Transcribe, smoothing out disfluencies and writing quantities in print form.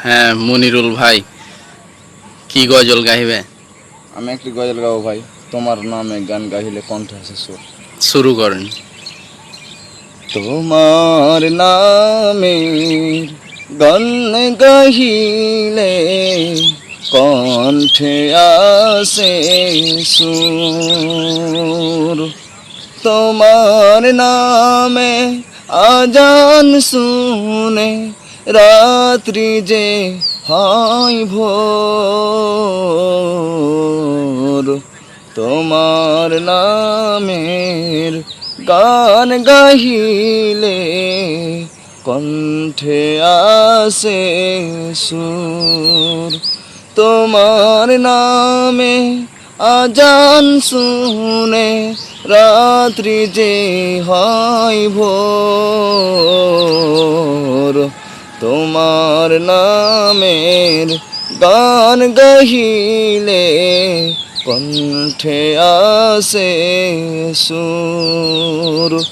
হ্যাঁ মনিরুল ভাই, কি গজল গাইবে? আমি একটি গজল গাবো ভাই। তোমার নামে গান গাহিলে কণ্ঠে আসে সুর। শুরু করেন। তোমার নামে গান গাহিলে কণ্ঠে আসে সুর। তোমার নামে আজান শুনে রাত্রি যে হয় ভোর। তোমার নামের গান গাহিলে কণ্ঠে আসে সুর। তোমার নামে আজান শুনে রাত্রি যে হয় ভোর। তোমার নামের গান গাহিলে কণ্ঠে আসে সুর।